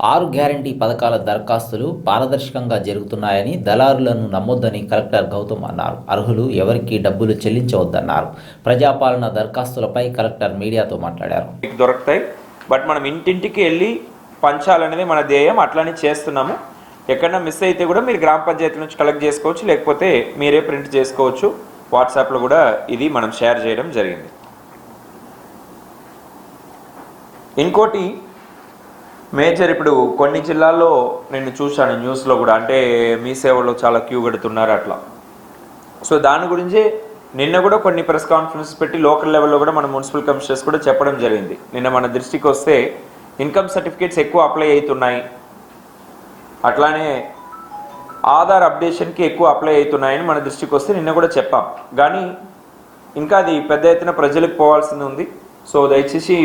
6 guarantee పథకాల దరఖాస్తులు పారదర్శకంగా జరుగుతున్నాయని, దళారులను నమ్మొద్దని కలెక్టర్ గౌతమ్ అన్నారు. అర్హులు ఎవరికీ డబ్బులు చెల్లించవద్దన్నారు. ప్రజాపాలన దరఖాస్తులపై కలెక్టర్ మీడియాతో మాట్లాడారు. దొరుకుతాయి, బట్ మనం ఇంటింటికి వెళ్ళి పంచాలనేది మన ధ్యేయం. అట్లానే చేస్తున్నాము. ఎక్కడన్నా మిస్ అయితే కూడా మీరు గ్రామ పంచాయతీ నుంచి కలెక్ట్ చేసుకోవచ్చు, లేకపోతే మీరే ప్రింట్ చేసుకోవచ్చు. వాట్సాప్లో కూడా ఇది మనం షేర్ చేయడం జరిగింది. ఇంకోటి మేజర్, ఇప్పుడు కొన్ని జిల్లాల్లో నేను చూశాను న్యూస్లో కూడా, అంటే మీ సేవలో చాలా క్యూ కడుతున్నారు అట్లా. సో దాని గురించి నిన్న కూడా కొన్ని ప్రెస్ కాన్ఫరెన్స్ పెట్టి లోకల్ లెవెల్లో కూడా మన మున్సిపల్ కమిషనర్స్ కూడా చెప్పడం జరిగింది. నిన్న మన దృష్టికి వస్తే ఇన్కమ్ సర్టిఫికేట్స్ ఎక్కువ అప్లై అవుతున్నాయి, అట్లానే ఆధార్ అప్డేషన్కి ఎక్కువ అప్లై అవుతున్నాయని మన దృష్టికి వస్తే నిన్న కూడా చెప్పాం. కానీ ఇంకా అది పెద్ద ఎత్తున ప్రజలకు పోవాల్సింది ఉంది. సో దయచేసి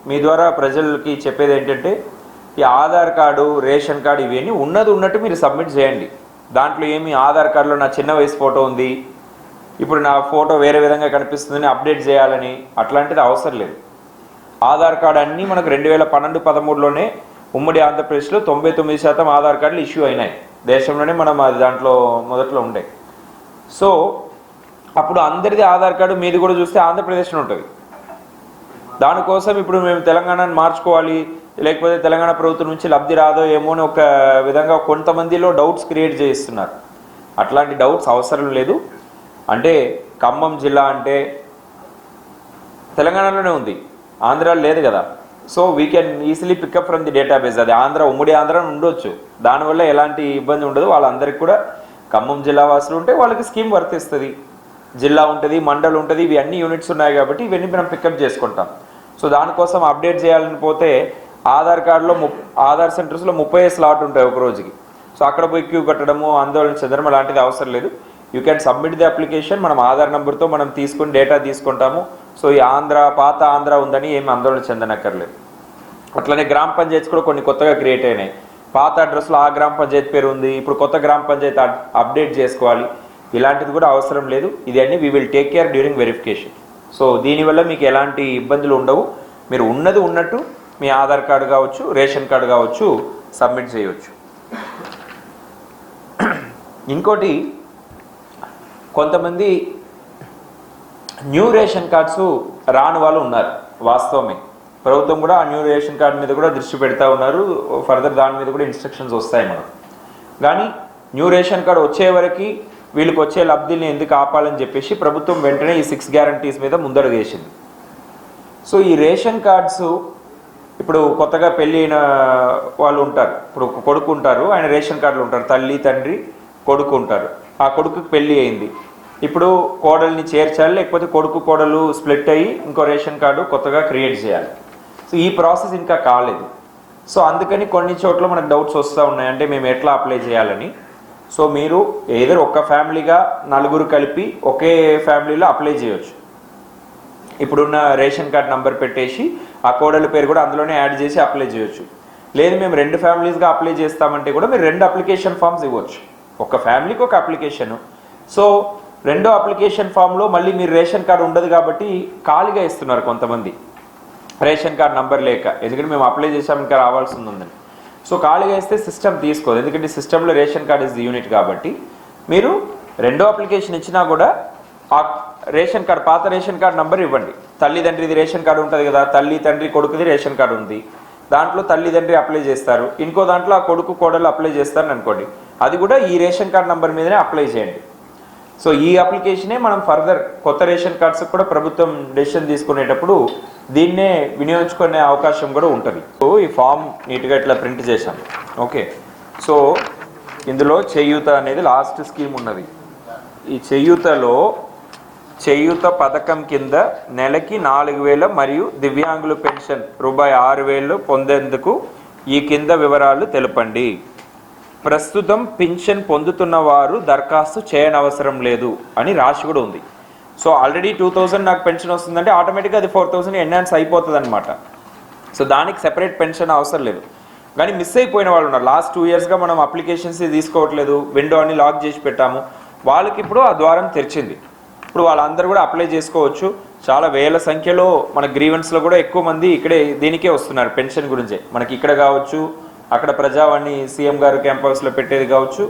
మీ ద్వారా ప్రజలకి చెప్పేది ఏంటంటే, ఈ ఆధార్ కార్డు, రేషన్ కార్డు ఇవన్నీ ఉన్నట్టు మీరు సబ్మిట్ చేయండి. దాంట్లో ఏమి ఆధార్ కార్డులో నా చిన్న వయసు ఫోటో ఉంది, ఇప్పుడు నా ఫోటో వేరే విధంగా కనిపిస్తుందని అప్డేట్ చేయాలని అట్లాంటిది అవసరం లేదు. ఆధార్ కార్డు అన్నీ మనకు 2012-13లోనే ఉమ్మడి ఆంధ్రప్రదేశ్లో 99% ఆధార్ కార్డులు ఇష్యూ అయినాయి. దేశంలోనే మనం అది దాంట్లో మొదట్లో ఉండే. సో అప్పుడు అందరిది ఆధార్ కార్డు, మీది కూడా చూస్తే ఆంధ్రప్రదేశ్లో ఉంటుంది. దానికోసం ఇప్పుడు మేము తెలంగాణను మార్చుకోవాలి, లేకపోతే తెలంగాణ ప్రభుత్వం నుంచి లబ్ధి రాదో ఏమో అని ఒక విధంగా కొంతమందిలో డౌట్స్ క్రియేట్ చేస్తున్నారు. అట్లాంటి డౌట్స్ అవసరం లేదు. అంటే ఖమ్మం జిల్లా అంటే తెలంగాణలోనే ఉంది, ఆంధ్రాలో లేదు కదా. So we can easily pickup from the database. అది ఉమ్మడి ఆంధ్ర ఉండొచ్చు, దానివల్ల ఎలాంటి ఇబ్బంది ఉండదు. వాళ్ళందరికీ కూడా ఖమ్మం జిల్లా వాసులు ఉంటే వాళ్ళకి స్కీమ్ వర్తిస్తుంది. జిల్లా ఉంటుంది, మండలం ఉంటుంది, ఇవి అన్ని యూనిట్స్ ఉన్నాయి కాబట్టి ఇవన్నీ మనం పికప్ చేసుకుంటాం. సో దానికోసం అప్డేట్ చేయాలని పోతే ఆధార్ కార్డులో ఆధార్ సెంటర్స్లో 30 స్లాట్ ఉంటాయి ఒక రోజుకి. సో అక్కడ పోయి క్యూ కట్టడము, ఆందోళన చెందడం అలాంటిది అవసరం లేదు. You can submit the application. మనం ఆధార్ నెంబర్తో మనం తీసుకుని డేటా తీసుకుంటాము. సో ఈ పాత ఆంధ్ర ఉందని ఏమి ఆందోళన చెందనక్కర్లేదు. అట్లనే గ్రామ పంచాయతీస్ కూడా కొన్ని కొత్తగా క్రియేట్ అయినాయి. పాత అడ్రస్లో ఆ గ్రామ పంచాయతీ పేరు ఉంది, ఇప్పుడు కొత్త గ్రామ పంచాయతీ అప్డేట్ చేసుకోవాలి. ఇలాంటిది కూడా అవసరం లేదు. ఇది అన్ని we will take care during verification. So దీనివల్ల మీకు ఎలాంటి ఇబ్బందులు ఉండవు. మీరు ఉన్నట్టు మీ ఆధార్ కార్డు కావచ్చు, రేషన్ కార్డు కావచ్చు సబ్మిట్ చేయవచ్చు. ఇంకోటి, కొంతమంది న్యూ రేషన్ కార్డ్స్ రాని వాళ్ళు ఉన్నారు. వాస్తవమే, ప్రభుత్వం కూడా ఆ న్యూ రేషన్ కార్డు మీద కూడా దృష్టి పెడతా ఉన్నారు. ఫర్దర్ దాని మీద కూడా ఇన్స్ట్రక్షన్స్ వస్తాయి మనం. కానీ న్యూ రేషన్ కార్డు వచ్చే వరకు వీళ్ళకి వచ్చే లబ్ధిని ఎందుకు ఆపాలని చెప్పేసి ప్రభుత్వం వెంటనే ఈ 6 గ్యారంటీస్ మీద ముందడుగు వేసింది. సో ఈ రేషన్ కార్డ్స్ ఇప్పుడు కొత్తగా పెళ్ళి అయిన వాళ్ళు ఉంటారు, ఇప్పుడు కొడుకు ఉంటారు, ఆయన రేషన్ కార్డులు ఉంటారు, తల్లి తండ్రి కొడుకు ఉంటారు. ఆ కొడుకుకి పెళ్ళి అయింది, ఇప్పుడు కోడల్ని చేర్చాలి, లేకపోతే కొడుకు కోడలు స్ప్లిట్ అయ్యి ఇంకో రేషన్ కార్డు కొత్తగా క్రియేట్ చేయాలి. సో ఈ ప్రాసెస్ ఇంకా కాలేదు. సో అందుకని కొన్ని చోట్ల మనకు డౌట్స్ వస్తూ ఉన్నాయి, అంటే మేము ఎట్లా అప్లై చేయాలని. సో మీరు ఏదో ఒక ఫ్యామిలీగా 4 కలిపి ఒకే ఫ్యామిలీలో అప్లై చేయొచ్చు. ఇప్పుడున్న రేషన్ కార్డ్ నెంబర్ పెట్టేసి ఆ కోడల పేరు కూడా అందులోనే యాడ్ చేసి అప్లై చేయొచ్చు. లేదు మేము 2 ఫ్యామిలీస్గా అప్లై చేస్తామంటే కూడా మీరు 2 అప్లికేషన్ ఫామ్స్ ఇవ్వచ్చు. ఒక ఫ్యామిలీకి ఒక అప్లికేషను. సో 2వ అప్లికేషన్ ఫామ్లో మళ్ళీ మీరు రేషన్ కార్డు ఉండదు కాబట్టి ఖాళీగా ఇస్తున్నారు కొంతమంది, రేషన్ కార్డు నంబర్ లేక. ఎందుకంటే మేము అప్లై చేసాం ఇంకా రావాల్సింది ఉందని. సో ఖాళీగా ఇస్తే సిస్టమ్ తీసుకోదు, ఎందుకంటే సిస్టంలో ration card is the unit కాబట్టి. మీరు 2వ అప్లికేషన్ ఇచ్చినా కూడా ఆ రేషన్ కార్డు, పాత రేషన్ కార్డు నంబర్ ఇవ్వండి. తల్లిదండ్రిది రేషన్ కార్డు ఉంటుంది కదా, తల్లి తండ్రి కొడుకుది రేషన్ కార్డు ఉంది, దాంట్లో తల్లిదండ్రి అప్లై చేస్తారు, ఇంకో దాంట్లో ఆ కొడుకు కోడలు అప్లై చేస్తారని అనుకోండి, అది కూడా ఈ రేషన్ కార్డు నంబర్ మీదనే అప్లై చేయండి. సో ఈ అప్లికేషనే మనం ఫర్దర్ కొత్త రేషన్ కార్డ్స్ కూడా ప్రభుత్వం డెసిషన్ తీసుకునేటప్పుడు దీన్నే వినియోగించుకునే అవకాశం కూడా ఉంటుంది. సో ఈ ఫామ్ నీట్గా ఇట్లా ప్రింట్ చేశాం. ఓకే, సో ఇందులో చేయూత అనేది లాస్ట్ స్కీమ్ ఉన్నది. ఈ చేయూత పథకం కింద నెలకి 4,000 మరియు దివ్యాంగుల పెన్షన్ రూపాయి 6,000 పొందేందుకు ఈ కింద వివరాలు తెలపండి. ప్రస్తుతం పింఛన్ పొందుతున్న వారు దరఖాస్తు చేయనవసరం లేదు అని రాసి కూడా ఉంది. సో ఆల్రెడీ 2,000 నాకు పెన్షన్ వస్తుందంటే ఆటోమేటిక్గా అది 4,000 ఎన్హాన్స్ అయిపోతుంది అనమాట. సో దానికి సెపరేట్ పెన్షన్ అవసరం లేదు. కానీ మిస్ అయిపోయిన వాళ్ళు ఉన్నారు. లాస్ట్ 2 ఇయర్స్గా మనం అప్లికేషన్స్ తీసుకోవట్లేదు, విండో అని లాక్ చేసి పెట్టాము. వాళ్ళకి ఇప్పుడు ఆ ద్వారం తెరిచింది. ఇప్పుడు వాళ్ళందరూ కూడా అప్లై చేసుకోవచ్చు. చాలా వేల సంఖ్యలో మన గ్రీవెన్స్లో కూడా ఎక్కువ మంది ఇక్కడే దీనికే వస్తున్నారు, పెన్షన్ గురించే. మనకి ఇక్కడ కావచ్చు, అక్కడ ప్రజావాణి సీఎం గారు క్యాంపస్లో పెట్టేది కావచ్చు,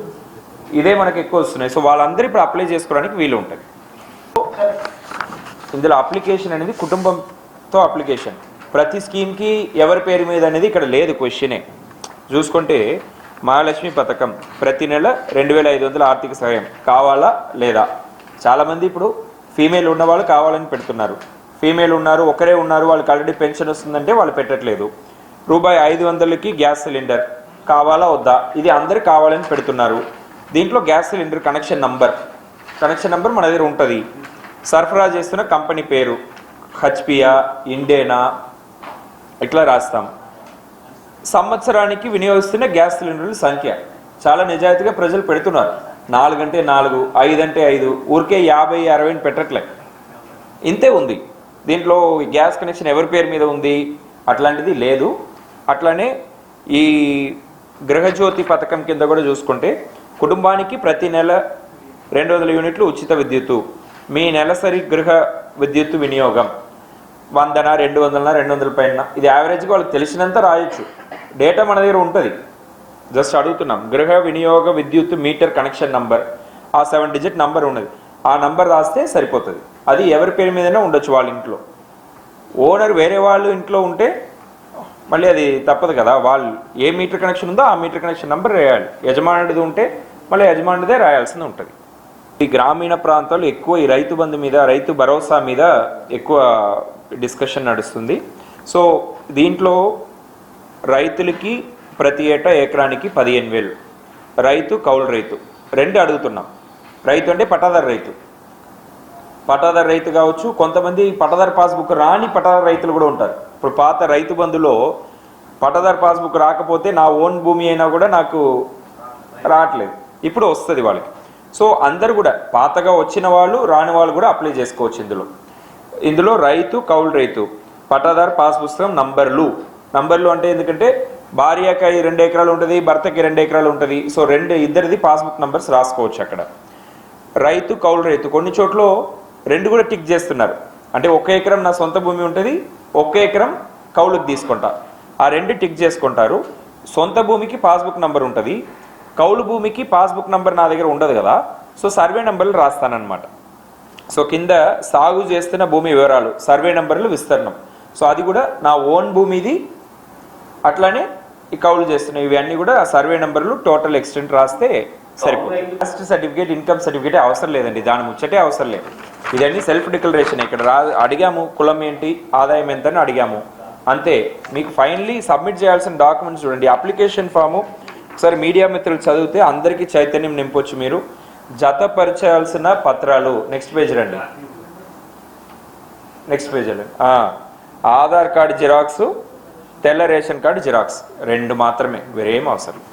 ఇదే మనకి ఎక్కువ వస్తున్నాయి. సో వాళ్ళందరూ ఇప్పుడు అప్లై చేసుకోవడానికి వీలు ఉంటుంది. ఇందులో అప్లికేషన్ అనేది కుటుంబంతో అప్లికేషన్. ప్రతి స్కీమ్కి ఎవరి పేరు మీద అనేది ఇక్కడ లేదు, క్వశ్చనే. చూసుకుంటే మహాలక్ష్మి పథకం ప్రతి నెల 2500 ఆర్థిక సహాయం కావాలా లేదా? చాలామంది ఇప్పుడు ఫీమేల్ ఉన్నవాళ్ళు కావాలని పెడుతున్నారు. ఫీమేల్ ఉన్నారు, ఒకరే ఉన్నారు, వాళ్ళకి ఆల్రెడీ పెన్షన్ వస్తుందంటే వాళ్ళు పెట్టట్లేదు. ₹500కి గ్యాస్ సిలిండర్ కావాలా వద్దా? ఇది అందరు కావాలని పెడుతున్నారు. దీంట్లో గ్యాస్ సిలిండర్ కనెక్షన్ నంబర్ మన దగ్గర ఉంటుంది. సరఫరా చేస్తున్న కంపెనీ పేరు హెచ్పియా, ఇండేనా ఇట్లా రాస్తాం. సంవత్సరానికి వినియోగిస్తున్న గ్యాస్ సిలిండర్ల సంఖ్య. చాలా నిజాయితీగా ప్రజలు పెడుతున్నారు. 4 అంటే 4, 5 అంటే 5, ఊరికే 50, 60 పెట్టట్లే. ఇంతే ఉంది. దీంట్లో గ్యాస్ కనెక్షన్ ఎవరి పేరు మీద ఉంది అట్లాంటిది లేదు. అట్లానే ఈ గృహజ్యోతి పథకం కింద కూడా చూసుకుంటే కుటుంబానికి ప్రతి నెల 200 యూనిట్లు ఉచిత విద్యుత్తు. మీ నెలసరి గృహ విద్యుత్తు వినియోగం 100, 200, 200 పైన, ఇది యావరేజ్గా వాళ్ళకి తెలిసినంత రాయొచ్చు. డేటా మన దగ్గర ఉంటుంది. జస్ట్ అడుగుతున్నాం. గృహ వినియోగ విద్యుత్ మీటర్ కనెక్షన్ నంబర్, ఆ 7 డిజిట్ నంబర్ ఉన్నది. ఆ నంబర్ రాస్తే సరిపోతుంది. అది ఎవరి పేరు మీదైనా ఉండొచ్చు. వాళ్ళ ఇంట్లో ఓనర్ వేరే వాళ్ళు ఇంట్లో ఉంటే మళ్ళీ అది తప్పదు కదా. వాళ్ళు ఏ మీటర్ కనెక్షన్ ఉందో ఆ మీటర్ కనెక్షన్ నంబర్ రాయాలి. యజమానుడిది ఉంటే మళ్ళీ యజమానుడిదే రాయాల్సింది ఉంటుంది. ఈ గ్రామీణ ప్రాంతాల్లో ఎక్కువ ఈ రైతు బంధు మీద, రైతు భరోసా మీద ఎక్కువ డిస్కషన్ నడుస్తుంది. సో దీంట్లో రైతులకి ప్రతి ఏటా ఎకరానికి 15,000. రైతు, కౌలు రైతు 2 అడుగుతున్నాం. రైతు అంటే పట్టాదారు రైతు. పట్టాదారు రైతు కావచ్చు, కొంతమంది పట్టాదారు పాస్బుక్ రాని పట్టాదారు రైతులు కూడా ఉంటారు. ఇప్పుడు పాత రైతు బంధులో పట్టాదారు పాస్బుక్ రాకపోతే నా ఓన్ భూమి అయినా కూడా నాకు రావట్లేదు, ఇప్పుడు వస్తుంది వాళ్ళకి. సో అందరు కూడా పాతగా వచ్చిన వాళ్ళు, రాని వాళ్ళు కూడా అప్లై చేసుకోవచ్చు. ఇందులో రైతు, కౌలు రైతు, పట్టాదారు పాస్ పుస్తకం నంబర్లు అంటే ఎందుకంటే భార్యకి 2 ఎకరాలు ఉంటుంది, భర్తకి 2 ఎకరాలు ఉంటుంది. సో ఇద్దరిది పాస్బుక్ నంబర్స్ రాసుకోవచ్చు అక్కడ. రైతు, కౌలు రైతు కొన్ని చోట్ల 2 కూడా టిక్ చేస్తున్నారు. అంటే 1 ఎకరం నా సొంత భూమి ఉంటుంది, 1 ఎకరం కౌలుకి తీసుకుంటా, ఆ 2 టిక్ చేసుకుంటారు. సొంత భూమికి పాస్బుక్ నంబర్ ఉంటుంది, కౌలు భూమికి పాస్బుక్ నంబర్ నా దగ్గర ఉండదు కదా. సో సర్వే నంబర్లు రాస్తానన్నమాట. సో కింద సాగు చేస్తున్న భూమి వివరాలు, సర్వే నంబర్లు, విస్తీర్ణం. సో అది కూడా నా ఓన్ భూమిది. అట్లానే ఈ కౌలు చేస్తున్న ఇవన్నీ కూడా సర్వే నంబర్లు, టోటల్ ఎక్స్టెంట్ రాస్తే సరిపోతుంది. కాస్ట్ సర్టిఫికేట్, ఇన్కమ్ సర్టిఫికేట్ అవసరం లేదండి, దాని ముచ్చటే అవసరం లేదు. ఇదన్నీ సెల్ఫ్ డిక్లరేషన్. ఇక్కడ అడిగాము కులం ఏంటి, ఆదాయం ఎంత అని అడిగాము, అంతే. మీకు ఫైనలీ సబ్మిట్ చేయాల్సిన డాక్యుమెంట్స్ చూడండి. అప్లికేషన్ ఫాము ఒకసారి మీడియా మిత్రులు చదివితే అందరికీ చైతన్యం నింపొచ్చు. మీరు జతపరచాల్సిన పత్రాలు, నెక్స్ట్ పేజ్ రండి, నెక్స్ట్ పేజ్ రండి. ఆధార్ కార్డు జిరాక్స్, తెల్ల రేషన్ కార్డు జిరాక్స్ 2 మాత్రమే, వేరేం అవసరం.